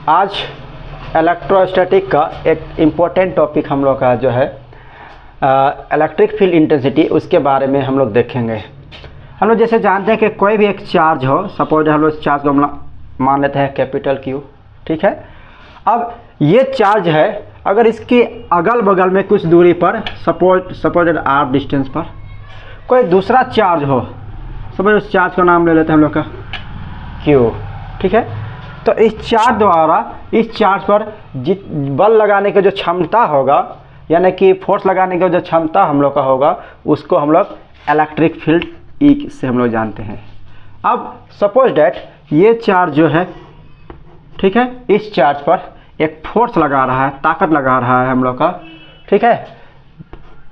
आज इलेक्ट्रोस्टैटिक का एक इम्पोर्टेंट टॉपिक हम लोग का जो है इलेक्ट्रिक फील्ड इंटेंसिटी, उसके बारे में हम लोग देखेंगे। हम लोग जैसे जानते हैं कि कोई भी एक चार्ज हो, सपोज हम लोग इस चार्ज को मान लेते हैं कैपिटल Q, ठीक है। अब ये चार्ज है, अगर इसके अगल बगल में कुछ दूरी पर सपोज r डिस्टेंस पर कोई दूसरा चार्ज हो, सपोज उस चार्ज का नाम ले लेते हैं हम लोग का Q, ठीक है। तो इस चार्ज द्वारा इस चार्ज पर बल लगाने की जो क्षमता होगा, यानी कि फोर्स लगाने की जो क्षमता हम लोग का होगा, उसको हम लोग इलेक्ट्रिक फील्ड E से हम लोग जानते हैं। अब सपोज डैट ये चार्ज जो है, ठीक है, इस चार्ज पर एक फोर्स लगा रहा है, ताकत लगा रहा है हम लोग का, ठीक है,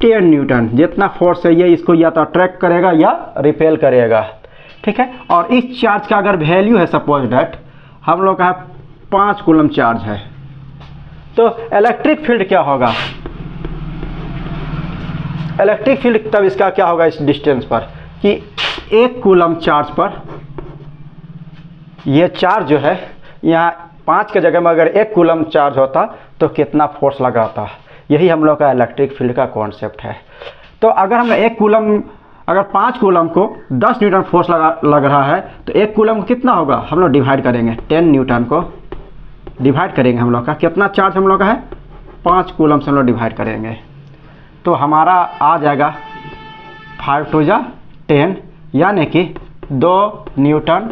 10 न्यूटन। जितना फोर्स है ये इसको या तो अट्रैक्ट करेगा या रिपेल करेगा, ठीक है। और इस चार्ज का अगर वैल्यू है, सपोज डैट हम लोग का 5 कूलम चार्ज है, तो इलेक्ट्रिक फील्ड क्या होगा? इलेक्ट्रिक फील्ड तब इसका क्या होगा इस डिस्टेंस पर कि 1 कूलम चार्ज पर ये चार्ज जो है, यहाँ 5 के जगह में अगर 1 कूलम चार्ज होता तो कितना फोर्स लगाता। यही हम लोग का इलेक्ट्रिक फील्ड का कॉन्सेप्ट है। तो अगर हम 1 कूलम, अगर 5 कूलम को 10 न्यूटन फोर्स लग रहा है, तो 1 कूलम कितना होगा? हम लोग डिवाइड करेंगे, 10 न्यूटन को डिवाइड करेंगे हम लोग का, कितना चार्ज हम लोग का है? 5 कूलम से हम लोग डिवाइड करेंगे, तो हमारा आ जाएगा 5 टू 10, यानी कि 2 न्यूटन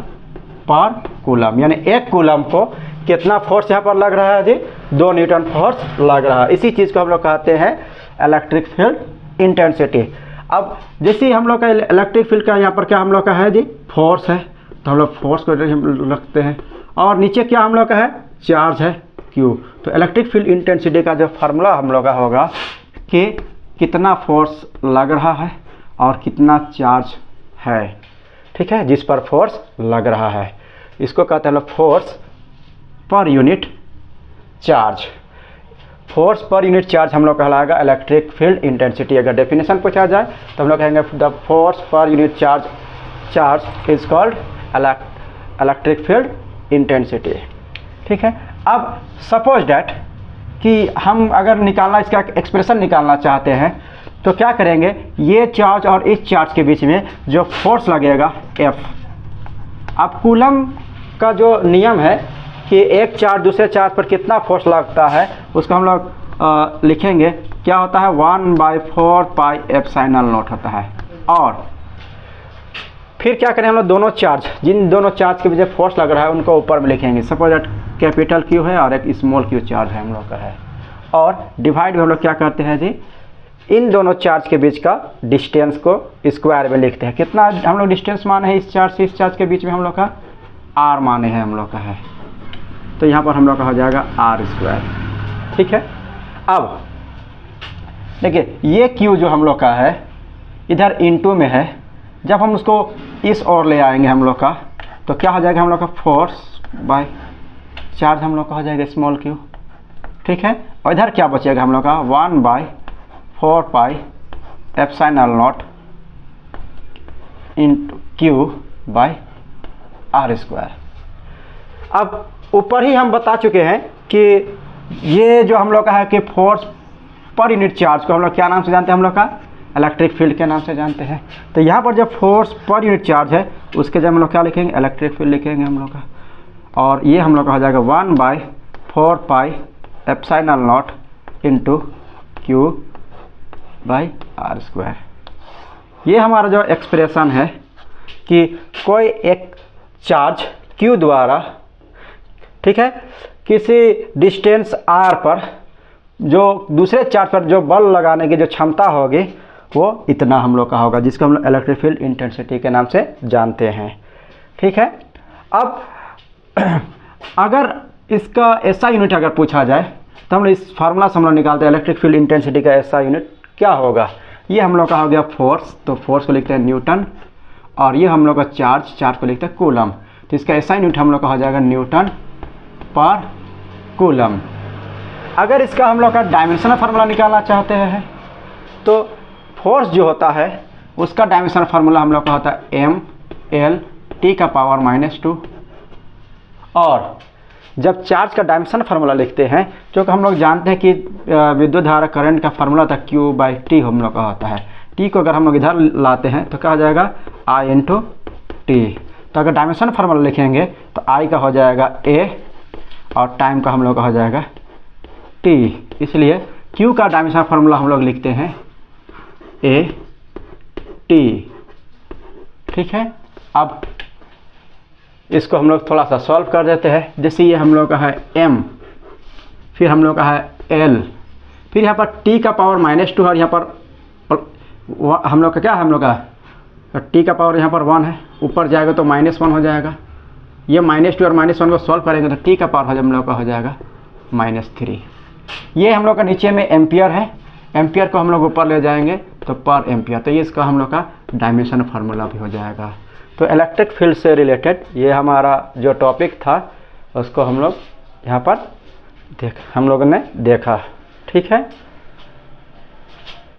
पर कूलम। यानी 1 कूलम को कितना फोर्स यहाँ पर लग रहा है जी? 2 न्यूटन फोर्स लग रहा है। इसी चीज़ को हम लोग कहते हैं इलेक्ट्रिक फील्ड इंटेंसिटी। अब जैसे हम लोग का इलेक्ट्रिक फील्ड का यहाँ पर क्या हम लोग का है जी? फोर्स है, तो हम लोग फोर्स को रखते हैं, और नीचे क्या हम लोग का है? चार्ज है Q। तो इलेक्ट्रिक फील्ड इंटेंसिटी का जो फार्मूला हम लोग का होगा कि कितना फोर्स लग रहा है और कितना चार्ज है, ठीक है, जिस पर फोर्स लग रहा है। इसको कहते हैं लोग force per unit charge. Force per unit charge हम लोग कहलाएगा इलेक्ट्रिक फील्ड इंटेंसिटी। अगर डेफिनेशन पूछा जाए तो हम लोग कहेंगे the force per unit charge is called electric field intensity, ठीक है। अब सपोज डैट कि हम अगर निकालना, इसका एक्सप्रेशन निकालना चाहते हैं, तो क्या करेंगे? ये चार्ज और इस चार्ज के बीच में जो फोर्स लगेगा F। अब कूलम का जो नियम है कि एक चार्ज दूसरे चार्ज पर कितना फोर्स लगता है, उसको हम लोग लिखेंगे, क्या होता है? 1/4 पाई एप्सिलॉन नॉट होता है। और फिर क्या करें हम लोग? दोनों चार्ज, जिन दोनों चार्ज के बीच फोर्स लग रहा है, उनको ऊपर में लिखेंगे। सपोज दैट कैपिटल Q है और एक स्मॉल q चार्ज है हम लोग का है, और डिवाइड में हम लोग क्या करते हैं जी? इन दोनों चार्ज के बीच का डिस्टेंस को स्क्वायर में लिखते हैं। कितना हम लोग डिस्टेंस माने हैं इस चार्ज से इस चार्ज के बीच में? हम लोग का r माने हैं हम लोग का है, तो यहाँ पर हम लोग का हो जाएगा r², ठीक है। अब देखिए ये Q जो हम लोग का है इधर इनटू में है, जब हम उसको इस ओर ले आएंगे हम लोग का, तो क्या हो जाएगा? हम लोग का फोर्स बाय चार्ज हम लोग का हो जाएगा स्मॉल q, ठीक है। और इधर क्या बचेगा हम लोग का? 1/4 pi epsilon naught into Q by r²। अब ऊपर ही हम बता चुके हैं कि ये जो हम लोग का है कि फोर्स पर यूनिट चार्ज को हम लोग क्या नाम से जानते हैं? हम लोग का इलेक्ट्रिक फील्ड के नाम से जानते हैं। तो यहाँ पर जब फोर्स पर यूनिट चार्ज है, उसके जब हम लोग क्या लिखेंगे? इलेक्ट्रिक फील्ड लिखेंगे हम लोग का, और ये हम लोग का हो जाएगा 1/4 pi epsilon naught into Q by r²। ये हमारा जो एक्सप्रेशन है कि कोई एक चार्ज Q द्वारा, ठीक है, किसी डिस्टेंस r पर जो दूसरे चार्ज पर जो बल लगाने की जो क्षमता होगी, वो इतना हम लोग का होगा, जिसको हम लोग इलेक्ट्रिक फील्ड इंटेंसिटी के नाम से जानते हैं, ठीक है। अब अगर इसका SI यूनिट अगर पूछा जाए, तो हम लोग इस फार्मूला से हम लोग निकालते हैं इलेक्ट्रिक फील्ड इंटेंसिटी का SI यूनिट क्या होगा। ये हम लोग का हो गया फोर्स, तो फोर्स को लिखते हैं न्यूटन, और ये हम लोग का चार्ज को लिखते हैं कूलम। तो इसका SI यूनिट हम लोग का हो जाएगा न्यूटन पर कूलम। अगर इसका हम लोग का डायमेंशनल फार्मूला निकालना चाहते हैं, तो फोर्स जो होता है उसका डायमेंशनल फार्मूला हम लोग का होता है m l t⁻², और जब चार्ज का डायमेंशन फार्मूला लिखते हैं, क्योंकि हम लोग जानते हैं कि विद्युत धारा करंट का फार्मूला था Q/T हम लोग का होता है। T को अगर हम लोग इधर लाते हैं तो क्या हो जाएगा I × T। तो अगर डायमेंशन फार्मूला लिखेंगे तो I का हो जाएगा A और टाइम का हम लोग का हो जाएगा T। इसलिए Q का डायमेंशन फार्मूला हम लोग लिखते हैं AT। ठीक है, अब इसको हम लोग थोड़ा सा सॉल्व कर देते हैं। जैसे ये हम लोग का है M, फिर हम लोग का है L, फिर यहाँ पर T का पावर -2 और यहाँ पर हम लोग का क्या है, हम लोग का T का पावर यहाँ पर 1 है, ऊपर जाएगा तो -1 हो जाएगा। ये -2 और -1 को सॉल्व करेंगे तो T का पावर हम लोग का हो जाएगा -3। ये हम लोग का नीचे में एम्पियर है, एम्पियर को हम लोग ऊपर ले जाएंगे तो पर एम्पियर, तो ये इसका हम लोग का डायमेंशन फार्मूला भी हो जाएगा। तो इलेक्ट्रिक फील्ड से रिलेटेड ये हमारा जो टॉपिक था उसको हम लोग यहाँ पर हम लोगों ने देखा। ठीक है।